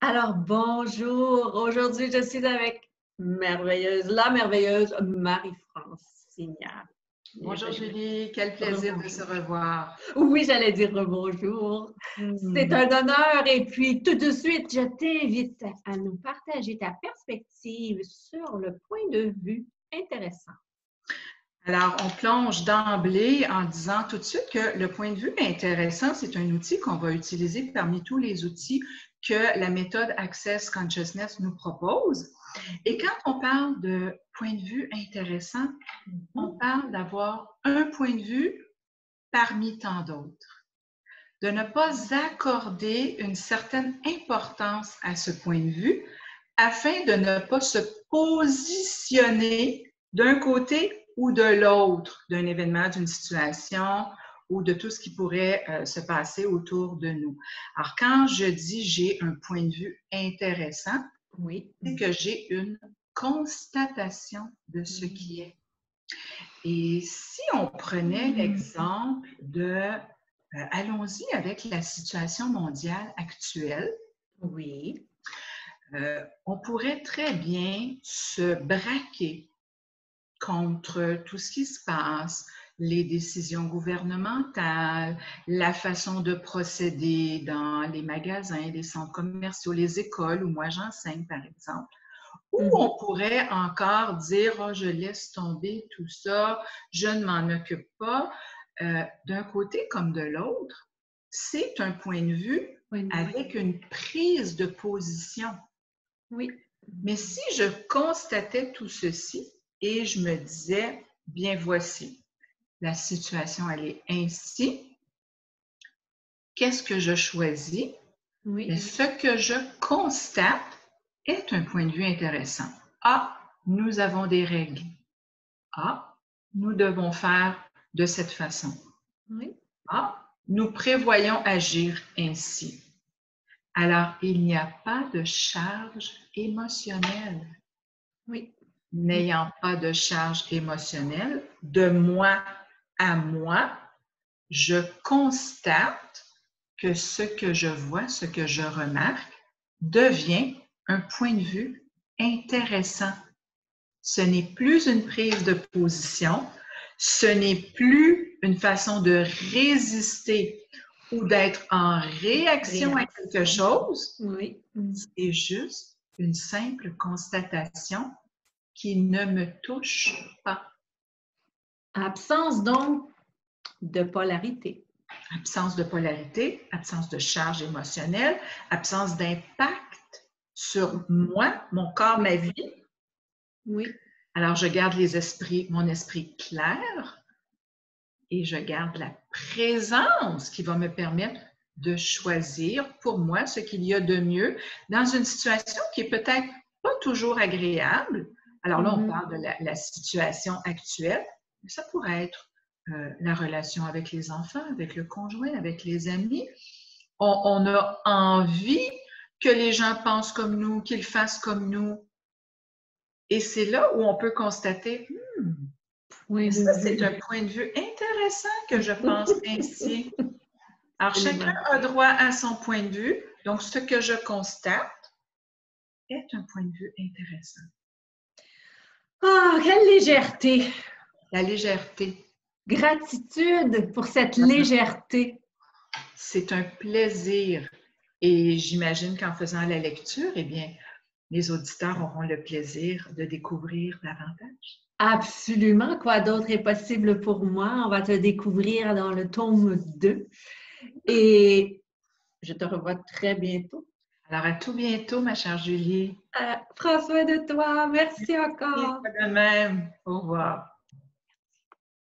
Alors, bonjour. Aujourd'hui, je suis avec la merveilleuse Marie-France Signal. Bonjour Julie, quel plaisir de se revoir. Oui, j'allais dire bonjour. C'est un honneur et puis tout de suite, je t'invite à nous partager ta perspective sur le point de vue intéressant. Alors, on plonge d'emblée en disant tout de suite que le point de vue intéressant, c'est un outil qu'on va utiliser parmi tous les outils que la méthode Access Consciousness nous propose. Et quand on parle de point de vue intéressant, on parle d'avoir un point de vue parmi tant d'autres. De ne pas accorder une certaine importance à ce point de vue afin de ne pas se positionner d'un côté ou de l'autre d'un événement, d'une situation ou de tout ce qui pourrait se passer autour de nous. Alors, quand je dis j'ai un point de vue intéressant, c'est que j'ai une constatation de ce qui est. Et si on prenait l'exemple de, allons-y avec la situation mondiale actuelle. Oui. On pourrait très bien se braquer contre tout ce qui se passe, les décisions gouvernementales, la façon de procéder dans les magasins, les centres commerciaux, les écoles où moi j'enseigne par exemple. Ou on pourrait encore dire « oh, je laisse tomber tout ça, je ne m'en occupe pas ». D'un côté comme de l'autre, c'est un point de vue avec une prise de position. Oui. Mais si je constatais tout ceci et je me disais, bien voici, la situation elle est ainsi, qu'est-ce que je choisis? Mais ce que je constate est un point de vue intéressant. Ah, nous avons des règles. Ah, nous devons faire de cette façon. Ah, nous prévoyons agir ainsi. Alors, il n'y a pas de charge émotionnelle. N'ayant pas de charge émotionnelle, de moi à moi, je constate que ce que je vois, ce que je remarque, devient un point de vue intéressant. Ce n'est plus une prise de position, ce n'est plus une façon de résister ou d'être en réaction à quelque chose. C'est juste une simple constatation qui ne me touche pas. Absence donc de polarité. Absence de polarité, absence de charge émotionnelle, absence d'impact sur moi, mon corps, ma vie. Alors, je garde mon esprit clair et je garde la présence qui va me permettre de choisir pour moi ce qu'il y a de mieux dans une situation qui est peut-être pas toujours agréable. Alors là, on parle de la situation actuelle, mais ça pourrait être la relation avec les enfants, avec le conjoint, avec les amis. On a envie que les gens pensent comme nous, qu'ils fassent comme nous. Et c'est là où on peut constater, ça c'est un point de vue intéressant que je pense ainsi. Alors, chacun a droit à son point de vue. Donc, ce que je constate est un point de vue intéressant. Ah, quelle légèreté! La légèreté. Gratitude pour cette légèreté. C'est un plaisir. Et j'imagine qu'en faisant la lecture, eh bien, les auditeurs auront le plaisir de découvrir davantage. Absolument. Quoi d'autre est possible pour moi? On va te découvrir dans le tome 2. Et je te revois très bientôt. Alors, à tout bientôt, ma chère Julie. Prends soin de toi. Merci encore. De même. Au revoir.